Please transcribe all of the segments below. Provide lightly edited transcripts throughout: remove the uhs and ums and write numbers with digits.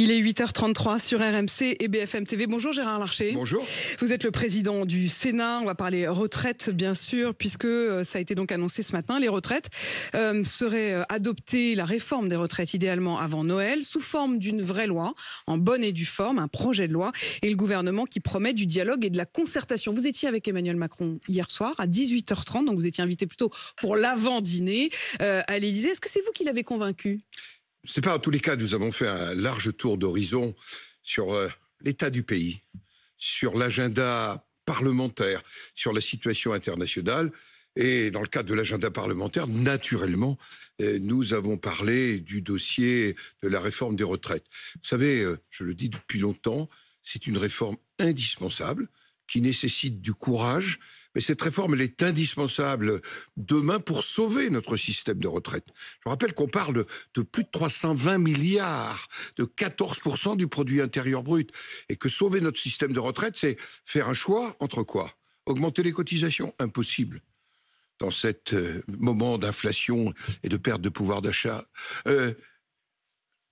Il est 8h33 sur RMC et BFM TV. Bonjour Gérard Larcher. Bonjour. Vous êtes le président du Sénat. On va parler retraite, bien sûr, puisque ça a été donc annoncé ce matin. Les retraites seraient adoptées, la réforme des retraites idéalement avant Noël, sous forme d'une vraie loi, en bonne et due forme, un projet de loi, et le gouvernement qui promet du dialogue et de la concertation. Vous étiez avec Emmanuel Macron hier soir à 18h30, donc vous étiez invité plutôt pour l'avant-dîner à l'Élysée. Est-ce que c'est vous qui l'avez convaincu ? C'est pas, en tous les cas, nous avons fait un large tour d'horizon sur l'état du pays, sur l'agenda parlementaire, sur la situation internationale. Et dans le cadre de l'agenda parlementaire, naturellement, nous avons parlé du dossier de la réforme des retraites. Vous savez, je le dis depuis longtemps, c'est une réforme indispensable qui nécessite du courage. Mais cette réforme, elle est indispensable demain pour sauver notre système de retraite. Je rappelle qu'on parle de plus de 320 milliards, de 14% du produit intérieur brut. Et que sauver notre système de retraite, c'est faire un choix entre quoi ? Augmenter les cotisations ? Impossible. Dans cet moment d'inflation et de perte de pouvoir d'achat.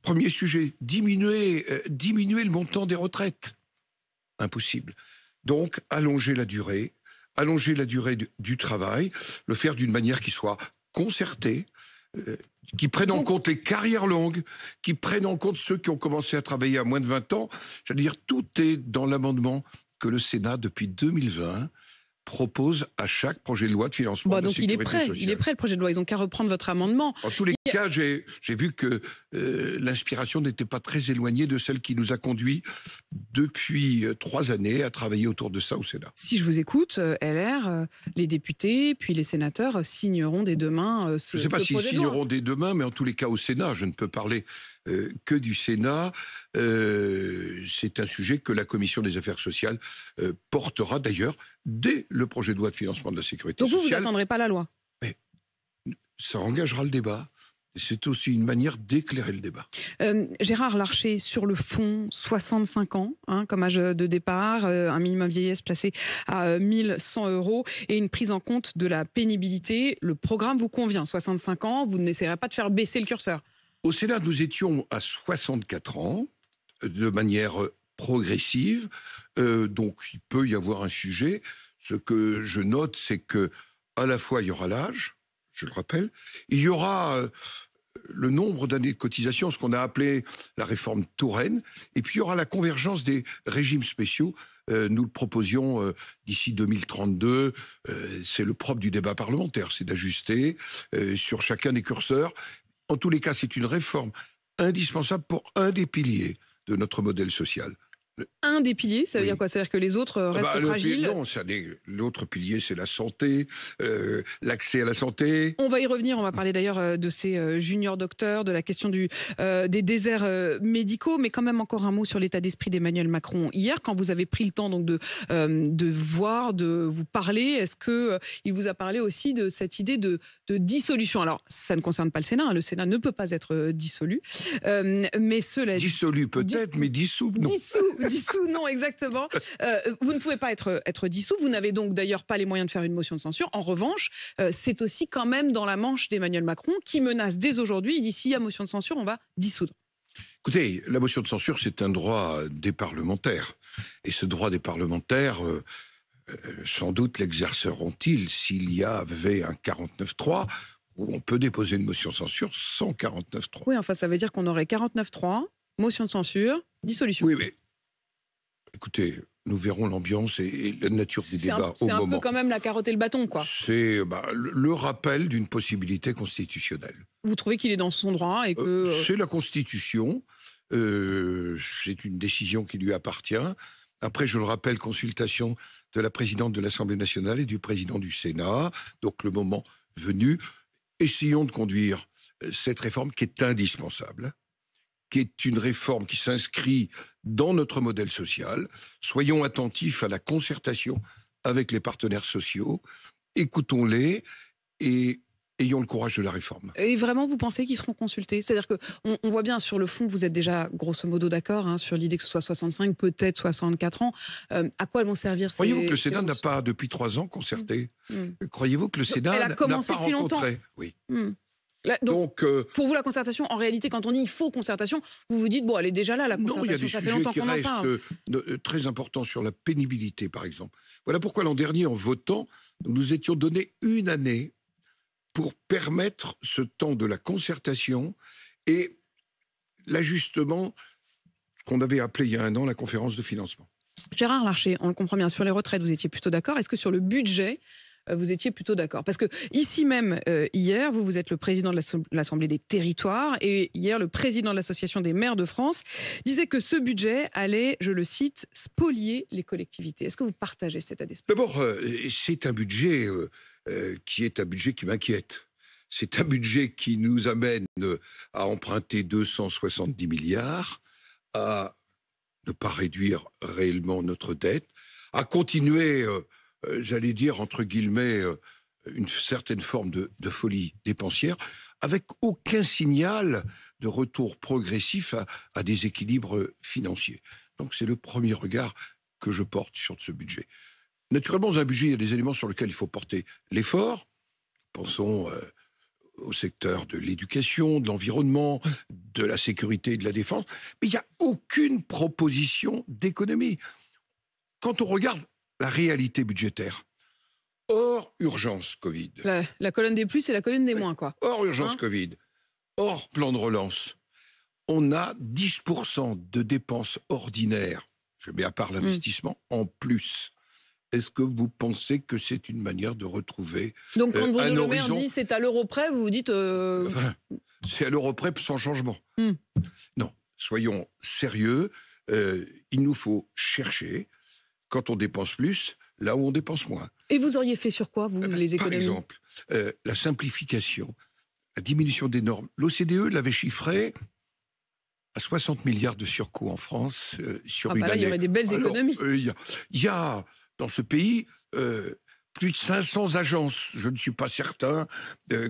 Premier sujet, diminuer le montant des retraites. Impossible. Donc, allonger la durée du travail, le faire d'une manière qui soit concertée, qui prenne en compte les carrières longues, qui prenne en compte ceux qui ont commencé à travailler à moins de 20 ans. J'allais dire, tout est dans l'amendement que le Sénat, depuis 2020, propose à chaque projet de loi de financement de la sécurité sociale. Il est prêt, le projet de loi. Ils n'ont qu'à reprendre votre amendement. En tous les cas, j'ai vu que l'inspiration n'était pas très éloignée de celle qui nous a conduit depuis 3 années à travailler autour de ça au Sénat. Si je vous écoute, LR, les députés, puis les sénateurs signeront dès demain ce projet de loi. Je ne sais pas s'ils signeront dès demain, mais en tous les cas au Sénat, je ne peux parler que du Sénat. C'est un sujet que la Commission des Affaires sociales portera d'ailleurs dès le projet de loi de financement de la sécurité sociale. Donc vous n'attendrez pas la loi ? Mais ça engagera le débat. C'est aussi une manière d'éclairer le débat. Gérard Larcher, sur le fond, 65 ans comme âge de départ, un minimum vieillesse placé à 1 100 € et une prise en compte de la pénibilité. Le programme vous convient, 65 ans, vous n'essayerez pas de faire baisser le curseur. Au Sénat, nous étions à 64 ans, de manière progressive, donc il peut y avoir un sujet. Ce que je note, c'est que à la fois il y aura l'âge, je le rappelle, il y aura le nombre d'années de cotisation, ce qu'on a appelé la réforme Touraine, et puis il y aura la convergence des régimes spéciaux. Nous le proposions d'ici 2032, c'est le propre du débat parlementaire, c'est d'ajuster sur chacun des curseurs. En tous les cas, c'est une réforme indispensable pour un des piliers de notre modèle social. Un des piliers, ça veut dire quoi ? Ça veut dire que les autres restent fragiles ? Non, l'autre pilier, c'est la santé, l'accès à la santé. On va y revenir, on va parler d'ailleurs de ces juniors docteurs, de la question des déserts médicaux, mais quand même encore un mot sur l'état d'esprit d'Emmanuel Macron. Hier, quand vous avez pris le temps donc de voir, de vous parler, est-ce qu'il vous a parlé aussi de cette idée de dissolution ? Alors, ça ne concerne pas le Sénat, le Sénat ne peut pas être dissolu, mais cela... Dissolu peut-être, mais dissous, non. Dissous, non, exactement. Vous ne pouvez pas être dissous. Vous n'avez donc d'ailleurs pas les moyens de faire une motion de censure. En revanche, c'est aussi quand même dans la manche d'Emmanuel Macron qui menace dès aujourd'hui. Il dit s'il y a motion de censure, on va dissoudre. Écoutez, la motion de censure, c'est un droit des parlementaires. Et ce droit des parlementaires, sans doute l'exerceront-ils s'il y avait un 49.3 où on peut déposer une motion de censure sans 49.3. Oui, enfin, ça veut dire qu'on aurait 49.3, motion de censure, dissolution. Oui, mais écoutez, nous verrons l'ambiance et la nature des débats au moment. C'est un peu quand même la carotte et le bâton, quoi. C'est le rappel d'une possibilité constitutionnelle. Vous trouvez qu'il est dans son droit et que... C'est la Constitution, c'est une décision qui lui appartient. Après, je le rappelle, consultation de la présidente de l'Assemblée nationale et du président du Sénat. Donc le moment venu, essayons de conduire cette réforme qui est indispensable, qui est une réforme qui s'inscrit dans notre modèle social. Soyons attentifs à la concertation avec les partenaires sociaux, écoutons-les et ayons le courage de la réforme. Et vraiment, vous pensez qu'ils seront consultés ? C'est-à-dire qu'on voit bien sur le fond, vous êtes déjà grosso modo d'accord sur l'idée que ce soit 65, peut-être 64 ans. À quoi elles vont servir ? Croyez-vous que le Sénat n'a pas, depuis 3 ans, concerté ? Croyez-vous que le Sénat n'a pas rencontré ? Oui. Là, donc pour vous, la concertation, en réalité, quand on dit il faut concertation, vous vous dites, bon, elle est déjà là, la concertation. Non, il y a des ça fait sujets longtemps qui qu'on en parle. restent très importants sur la pénibilité, par exemple. Voilà pourquoi l'an dernier, en votant, nous nous étions donné une année pour permettre ce temps de la concertation et l'ajustement qu'on avait appelé il y a un an la conférence de financement. Gérard Larcher, on le comprend bien, sur les retraites, vous étiez plutôt d'accord. Est-ce que sur le budget, vous étiez plutôt d'accord? Parce que ici même, hier, vous êtes le président de l'Assemblée des territoires, et hier, le président de l'Association des maires de France disait que ce budget allait, je le cite, spolier les collectivités. Est-ce que vous partagez cet état d'esprit? D'abord, c'est un budget qui m'inquiète. C'est un budget qui nous amène à emprunter 270 milliards, à ne pas réduire réellement notre dette, à continuer, j'allais dire, entre guillemets, une certaine forme de folie dépensière, avec aucun signal de retour progressif à des équilibres financiers. Donc c'est le premier regard que je porte sur ce budget. Naturellement, dans un budget, il y a des éléments sur lesquels il faut porter l'effort. Pensons au secteur de l'éducation, de l'environnement, de la sécurité et de la défense. Mais il n'y a aucune proposition d'économie. Quand on regarde la réalité budgétaire, hors urgence Covid. La colonne des plus et la colonne des moins, quoi. Hors urgence Covid, hors plan de relance, on a 10% de dépenses ordinaires, je mets à part l'investissement, en plus. Est-ce que vous pensez que c'est une manière de retrouver donc quand Bruno un Le Maire horizon... dit c'est à l'euro près, vous vous dites... Enfin, c'est à l'euro près sans changement. Non, soyons sérieux. Il nous faut chercher, quand on dépense plus, là où on dépense moins. Et vous auriez fait sur quoi, vous, les économies? Par exemple, la simplification, la diminution des normes. L'OCDE l'avait chiffré à 60 milliards de surcoût en France sur une là, année. il y aurait des belles économies. Il y a dans ce pays plus de 500 agences. Je ne suis pas certain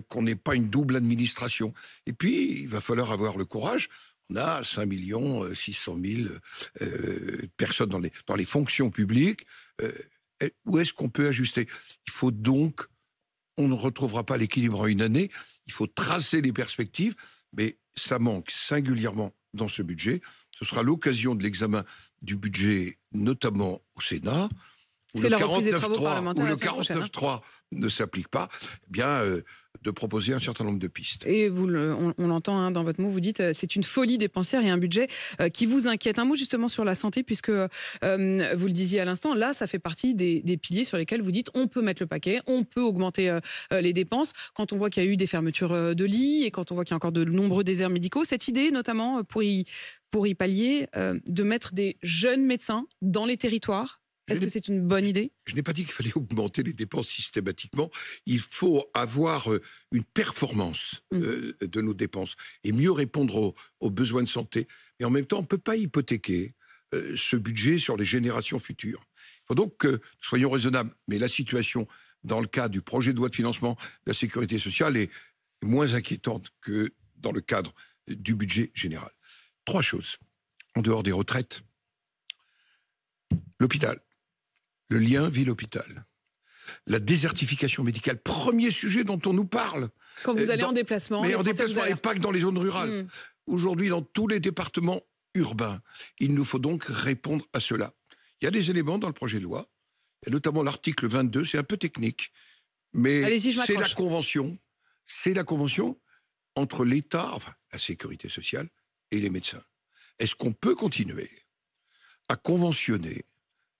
qu'on n'ait pas une double administration. Et puis, il va falloir avoir le courage. On a 5 600 000 personnes dans les fonctions publiques. Où est-ce qu'on peut ajuster? Il faut donc, on ne retrouvera pas l'équilibre en une année, il faut tracer les perspectives, mais ça manque singulièrement dans ce budget. Ce sera l'occasion de l'examen du budget, notamment au Sénat, où le 49.3 ne s'applique pas, eh bien, de proposer un certain nombre de pistes. Et on l'entend dans votre mot, vous dites c'est une folie dépensière et un budget qui vous inquiète. Un mot justement sur la santé, puisque vous le disiez à l'instant, là, ça fait partie des piliers sur lesquels vous dites on peut mettre le paquet, on peut augmenter les dépenses. Quand on voit qu'il y a eu des fermetures de lits et quand on voit qu'il y a encore de nombreux déserts médicaux, cette idée notamment pour y pallier, de mettre des jeunes médecins dans les territoires, est-ce que c'est une bonne idée? Je n'ai pas dit qu'il fallait augmenter les dépenses systématiquement. Il faut avoir une performance de nos dépenses et mieux répondre aux besoins de santé. Mais en même temps, on ne peut pas hypothéquer ce budget sur les générations futures. Il faut donc que nous soyons raisonnables. Mais la situation, dans le cas du projet de loi de financement de la sécurité sociale, est moins inquiétante que dans le cadre du budget général. 3 choses. En dehors des retraites, l'hôpital. Le lien ville-hôpital. La désertification médicale, premier sujet dont on nous parle. Quand vous allez en déplacement. Mais en déplacement et pas que dans les zones rurales. Aujourd'hui, dans tous les départements urbains, il nous faut donc répondre à cela. Il y a des éléments dans le projet de loi, et notamment l'article 22, c'est un peu technique, mais c'est la convention entre l'État, enfin la sécurité sociale, et les médecins. Est-ce qu'on peut continuer à conventionner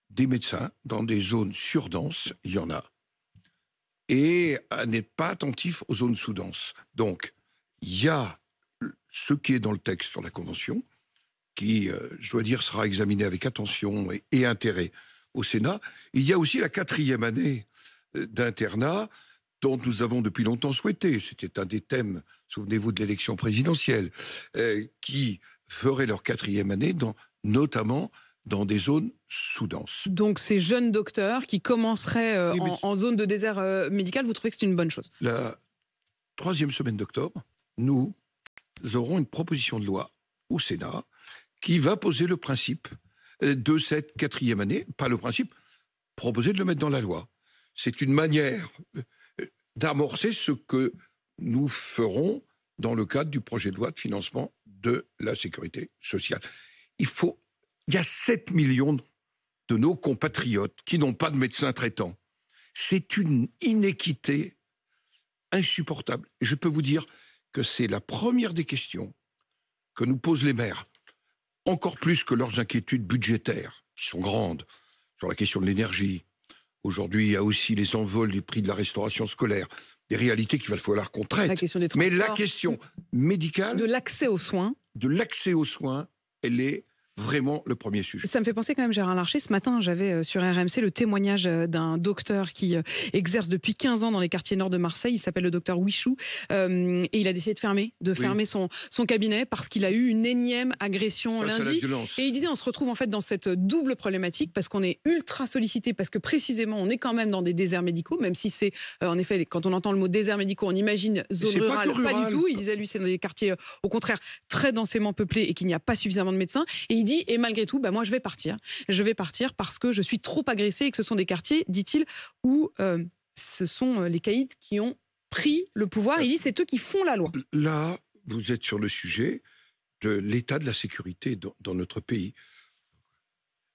des médecins dans des zones surdenses, il y en a, et à n'être pas attentif aux zones sous-denses. Donc, il y a ce qui est dans le texte sur la Convention, qui, je dois dire, sera examiné avec attention et intérêt au Sénat. Il y a aussi la 4e année d'internat, dont nous avons depuis longtemps souhaité, c'était un des thèmes, souvenez-vous de l'élection présidentielle, qui feraient leur 4e année, notamment dans des zones sous-denses. Donc ces jeunes docteurs qui commenceraient en zone de désert médical, vous trouvez que c'est une bonne chose? La 3e semaine d'octobre, nous aurons une proposition de loi au Sénat qui va poser le principe de cette 4e année, pas le principe, proposer de le mettre dans la loi. C'est une manière d'amorcer ce que nous ferons dans le cadre du projet de loi de financement de la sécurité sociale. Il y a 7 millions de nos compatriotes qui n'ont pas de médecin traitant. C'est une inéquité insupportable. Et je peux vous dire que c'est la première des questions que nous posent les maires, encore plus que leurs inquiétudes budgétaires, qui sont grandes, sur la question de l'énergie. Aujourd'hui, il y a aussi les envols du prix de la restauration scolaire, des réalités qu'il va falloir qu'on traite. La question des transports. Mais la question médicale, De l'accès aux soins. Elle est vraiment le premier sujet. Ça me fait penser quand même, Gérard Larcher, ce matin, j'avais sur RMC le témoignage d'un docteur qui exerce depuis 15 ans dans les quartiers nord de Marseille. Il s'appelle le docteur Wichou. Et il a décidé de fermer son cabinet parce qu'il a eu une énième agression lundi. Et il disait, on se retrouve en fait dans cette double problématique parce qu'on est ultra sollicité, parce que précisément, on est quand même dans des déserts médicaux, même si c'est, en effet, quand on entend le mot désert médicaux, on imagine zone rurale. Pas du tout. Il disait, lui, c'est dans des quartiers, au contraire, très densément peuplés et qu'il n'y a pas suffisamment de médecins. Et il dit, et malgré tout, moi je vais partir. Je vais partir parce que je suis trop agressé et que ce sont des quartiers, dit-il, où ce sont les caïds qui ont pris le pouvoir. Il dit, c'est eux qui font la loi. Là, vous êtes sur le sujet de l'état de la sécurité dans notre pays.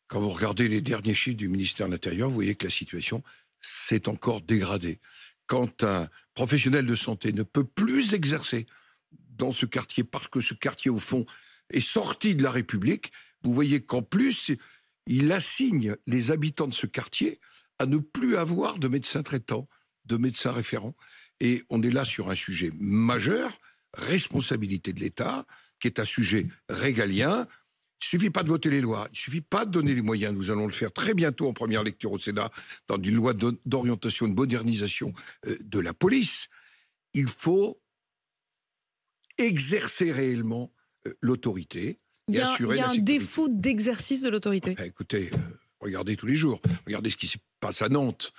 Quand vous regardez les derniers chiffres du ministère de l'Intérieur, vous voyez que la situation s'est encore dégradée. Quand un professionnel de santé ne peut plus exercer dans ce quartier parce que ce quartier, au fond, est sorti de la République, vous voyez qu'en plus, il assigne les habitants de ce quartier à ne plus avoir de médecins traitants, de médecins référents. Et on est là sur un sujet majeur, responsabilité de l'État, qui est un sujet régalien. Il ne suffit pas de voter les lois, il ne suffit pas de donner les moyens. Nous allons le faire très bientôt en première lecture au Sénat, dans une loi d'orientation et de modernisation de la police. Il faut exercer réellement l'autorité. Il y a un défaut d'exercice de l'autorité. Écoutez, regardez tous les jours. Regardez ce qui se passe à Nantes.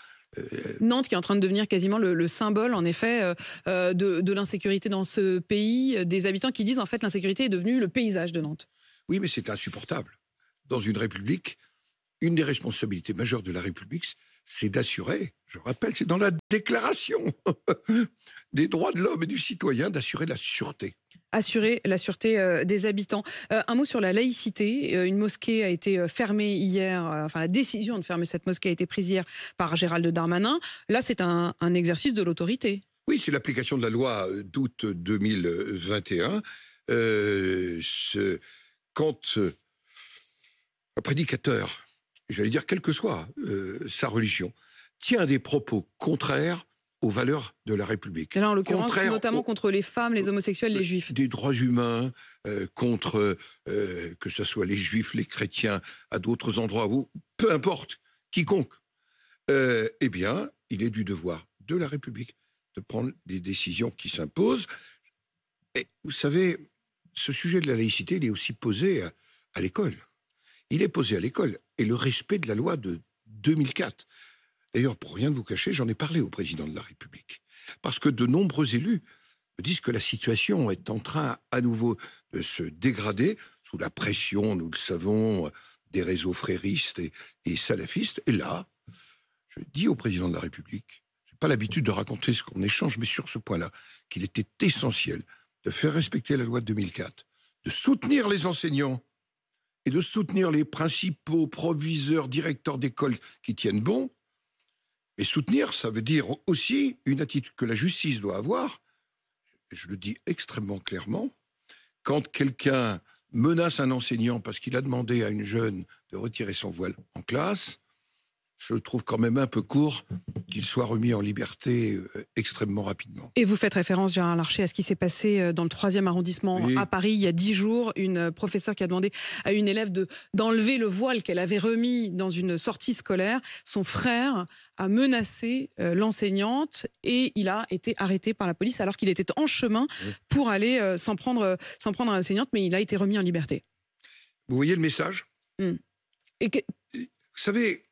Nantes qui est en train de devenir quasiment le symbole, en effet, de l'insécurité dans ce pays. Des habitants qui disent, en fait, l'insécurité est devenue le paysage de Nantes. Oui, mais c'est insupportable. Dans une République, une des responsabilités majeures de la République, c'est d'assurer, je rappelle, c'est dans la déclaration des droits de l'homme et du citoyen, d'assurer la sûreté. Assurer la sûreté des habitants. Un mot sur la laïcité. Une mosquée a été fermée hier, la décision de fermer cette mosquée a été prise hier par Gérald Darmanin. Là, c'est un exercice de l'autorité. Oui, c'est l'application de la loi d'août 2021. Quand un prédicateur, j'allais dire quelle que soit sa religion, tient des propos contraires aux valeurs de la République. Et là, en l'occurrence, notamment contre les femmes, les homosexuels, les juifs. Des droits humains, contre que ce soit les juifs, les chrétiens, à d'autres endroits, où, peu importe, quiconque, eh bien, il est du devoir de la République de prendre des décisions qui s'imposent. Et vous savez, ce sujet de la laïcité, il est aussi posé à l'école. Il est posé à l'école. Et le respect de la loi de 2004. D'ailleurs, pour rien de vous cacher, j'en ai parlé au président de la République. Parce que de nombreux élus me disent que la situation est en train à nouveau de se dégrader sous la pression, nous le savons, des réseaux fréristes et salafistes. Et là, je dis au président de la République, je n'ai pas l'habitude de raconter ce qu'on échange, mais sur ce point-là, qu'il était essentiel de faire respecter la loi de 2004, de soutenir les enseignants et de soutenir les principaux proviseurs, directeurs d'école qui tiennent bon. Et soutenir, ça veut dire aussi une attitude que la justice doit avoir, et je le dis extrêmement clairement, quand quelqu'un menace un enseignant parce qu'il a demandé à une jeune de retirer son voile en classe, je le trouve quand même un peu court qu'il soit remis en liberté extrêmement rapidement. Et vous faites référence, Gérard Larcher, à ce qui s'est passé dans le 3e arrondissement à Paris il y a 10 jours. Une professeure qui a demandé à une élève d'enlever le voile qu'elle avait remis dans une sortie scolaire. Son frère a menacé l'enseignante et il a été arrêté par la police alors qu'il était en chemin pour aller s'en prendre à l'enseignante, mais il a été remis en liberté. Vous voyez le message Vous savez,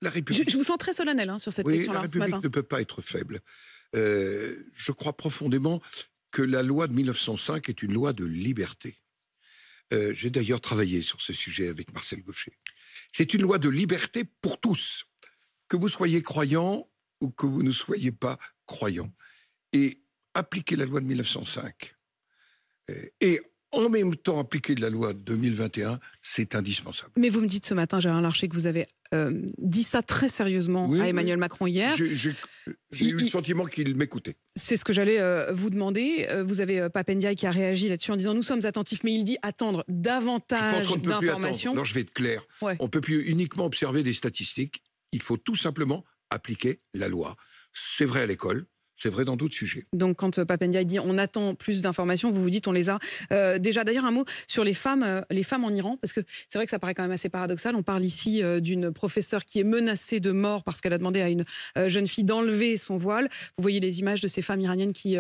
la République... Je vous sens très solennel sur cette question-là. La République ne peut pas être faible. Je crois profondément que la loi de 1905 est une loi de liberté. J'ai d'ailleurs travaillé sur ce sujet avec Marcel Gauchet. C'est une loi de liberté pour tous, que vous soyez croyant ou que vous ne soyez pas croyant. Et appliquer la loi de 1905 et en même temps appliquer de la loi de 2021, c'est indispensable. Mais vous me dites ce matin, Gérard Larcher, que vous avez dit ça très sérieusement à Emmanuel Macron hier. J'ai eu le sentiment qu'il m'écoutait. C'est ce que j'allais vous demander. Vous avez Pape Ndiaye qui a réagi là-dessus en disant « Nous sommes attentifs », mais il dit attendre davantage d'informations. Alors je vais être clair. Ouais. On ne peut plus uniquement observer des statistiques. Il faut tout simplement appliquer la loi. C'est vrai à l'école. C'est vrai dans d'autres sujets. Donc, quand Pape Ndiaye dit on attend plus d'informations, vous vous dites on les a déjà. D'ailleurs, un mot sur les femmes en Iran, parce que c'est vrai que ça paraît quand même assez paradoxal. On parle ici d'une professeure qui est menacée de mort parce qu'elle a demandé à une jeune fille d'enlever son voile. Vous voyez les images de ces femmes iraniennes qui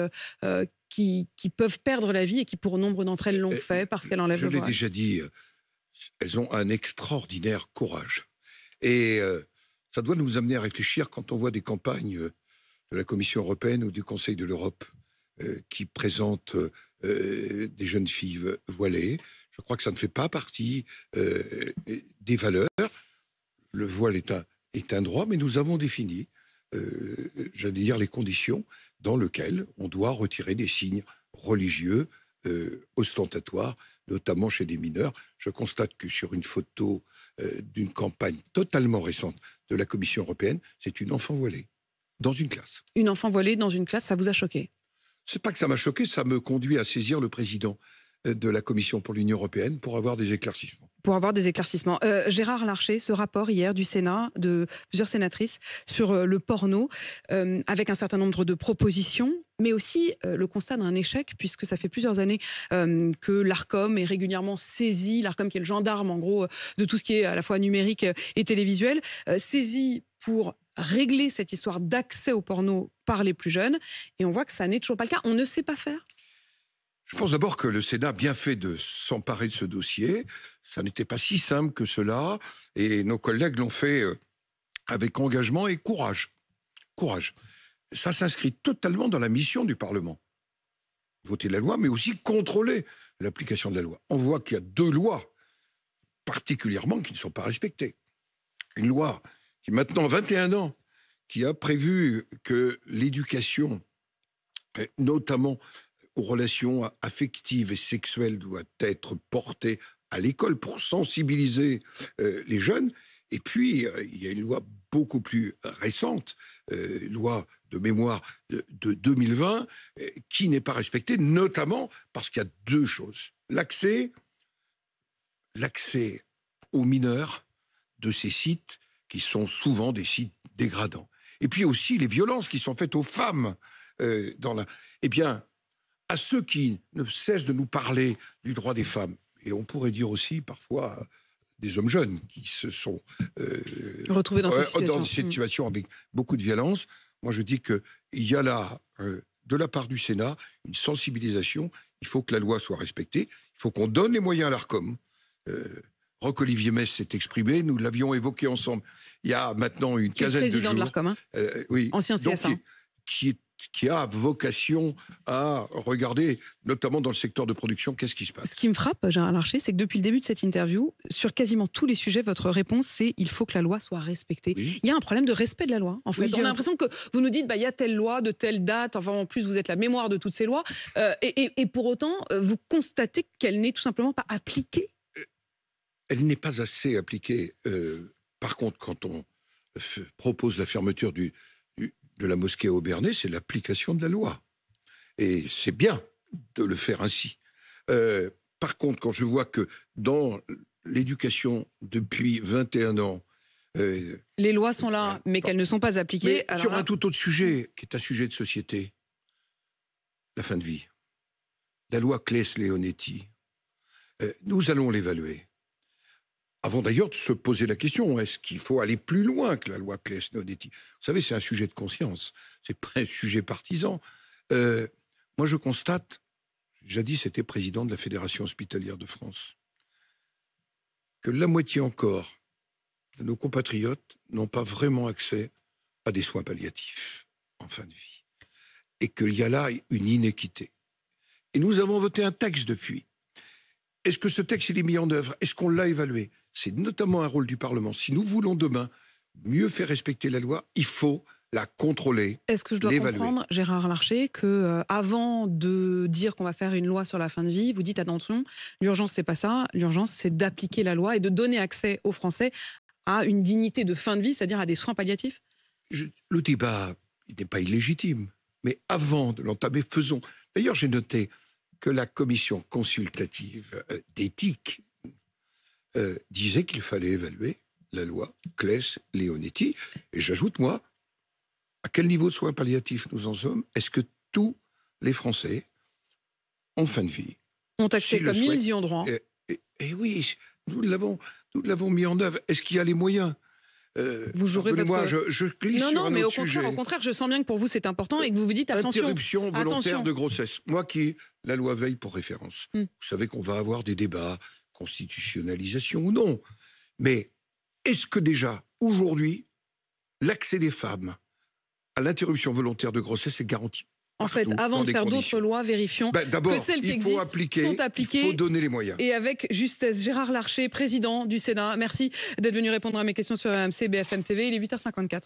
peuvent perdre la vie et qui, pour nombre d'entre elles, l'ont fait parce qu'elles enlèvent le voile. Je l'ai déjà dit, elles ont un extraordinaire courage. Et ça doit nous amener à réfléchir quand on voit des campagnes de la Commission européenne ou du Conseil de l'Europe qui présentent des jeunes filles voilées. Je crois que ça ne fait pas partie des valeurs. Le voile est un droit, mais nous avons défini, j'allais dire, les conditions dans lesquelles on doit retirer des signes religieux ostentatoires, notamment chez des mineurs. Je constate que sur une photo d'une campagne totalement récente de la Commission européenne, c'est une enfant voilée. Dans une classe. Une enfant voilée dans une classe, ça vous a choqué? C'est pas que ça m'a choqué, ça me conduit à saisir le président de la Commission pour l'Union européenne pour avoir des éclaircissements. Gérard Larcher, ce rapport hier du Sénat, de plusieurs sénatrices, sur le porno, avec un certain nombre de propositions, mais aussi le constat d'un échec, puisque ça fait plusieurs années que l'Arcom est régulièrement saisi, l'Arcom qui est le gendarme en gros de tout ce qui est à la fois numérique et télévisuel, saisi pour régler cette histoire d'accès au porno par les plus jeunes, et on voit que ça n'est toujours pas le cas. On ne sait pas faire. Je pense d'abord que le Sénat a bien fait de s'emparer de ce dossier. Ça n'était pas si simple que cela, et nos collègues l'ont fait avec engagement et courage. Courage. Ça s'inscrit totalement dans la mission du Parlement. Voter la loi, mais aussi contrôler l'application de la loi. On voit qu'il y a 2 lois, particulièrement, qui ne sont pas respectées. Une loi qui maintenant 21 ans, qui a prévu que l'éducation, notamment aux relations affectives et sexuelles, doit être portée à l'école pour sensibiliser les jeunes. Et puis, il y a une loi beaucoup plus récente, loi de mémoire de 2020, qui n'est pas respectée, notamment parce qu'il y a 2 choses. L'accès aux mineurs de ces sites qui sont souvent des sites dégradants. Et puis aussi les violences qui sont faites aux femmes. Eh bien, à ceux qui ne cessent de nous parler du droit des femmes, et on pourrait dire aussi parfois des hommes jeunes qui se sont retrouvés dans cette situation avec beaucoup de violence, moi je dis qu'il y a là, de la part du Sénat, une sensibilisation. Il faut que la loi soit respectée. Il faut qu'on donne les moyens à l'Arcom. Roch-Olivier Mess s'est exprimé, nous l'avions évoqué ensemble il y a maintenant une quinzaine de jours. Président de l'Arcom, oui, ancien CSA. Donc, qui a vocation à regarder, notamment dans le secteur de production, qu'est-ce qui se passe. Ce qui me frappe, Gérard Larcher, c'est que depuis le début de cette interview, sur quasiment tous les sujets, votre réponse, c'est « il faut que la loi soit respectée ». Oui. Il y a un problème de respect de la loi, en fait. Oui, on a l'impression que vous nous dites, il y a telle loi, de telle date, enfin en plus vous êtes la mémoire de toutes ces lois, et pour autant, vous constatez qu'elle n'est tout simplement pas appliquée. Elle n'est pas assez appliquée. Par contre, quand on propose la fermeture de la mosquée à Aubernais, c'est l'application de la loi. Et c'est bien de le faire ainsi. Par contre, quand je vois que dans l'éducation depuis 21 ans... les lois sont là, mais qu'elles ne sont pas appliquées. Alors sur un tout autre sujet, qui est un sujet de société, la fin de vie. La loi Claes-Leonetti, nous allons l'évaluer. Avant d'ailleurs de se poser la question, est-ce qu'il faut aller plus loin que la loi Claes-Leonetti? Vous savez, c'est un sujet de conscience, c'est pas un sujet partisan. Moi, je constate, jadis j'étais président de la Fédération hospitalière de France, que la moitié encore de nos compatriotes n'ont pas vraiment accès à des soins palliatifs en fin de vie. Et qu'il y a là une inéquité. Et nous avons voté un texte depuis. Est-ce que ce texte il est mis en œuvre? Est-ce qu'on l'a évalué? C'est notamment un rôle du Parlement. Si nous voulons demain mieux faire respecter la loi, il faut la contrôler, Est-ce que je dois l'évaluer. comprendre, Gérard Larcher, que avant de dire qu'on va faire une loi sur la fin de vie, vous dites attention, l'urgence c'est pas ça, l'urgence c'est d'appliquer la loi et de donner accès aux Français à une dignité de fin de vie, c'est-à-dire à des soins palliatifs? Le débat, il n'est pas illégitime, mais avant de l'entamer, faisons. D'ailleurs, j'ai noté que la commission consultative d'éthique disait qu'il fallait évaluer la loi Claes-Leonetti. Et j'ajoute, moi, à quel niveau de soins palliatifs nous en sommes? Est-ce que tous les Français, en fin de vie, Ont accès comme ils y ont droit. et oui, nous l'avons mis en œuvre. Est-ce qu'il y a les moyens? Vous jouerez moi, je glisse non, sur non, un mais autre au sujet. contraire, je sens bien que pour vous c'est important et que vous vous dites attention. Interruption volontaire attention. de grossesse. Moi qui la loi Veil pour référence. Vous savez qu'on va avoir des débats, constitutionnalisation ou non. Mais est-ce que déjà, aujourd'hui, l'accès des femmes à l'interruption volontaire de grossesse est garanti? En fait, avant de faire d'autres lois, vérifions que celles qui existent sont appliquées. Il faut donner les moyens. Et avec justesse. Gérard Larcher, président du Sénat, merci d'être venu répondre à mes questions sur RMC BFM TV. Il est 8h54.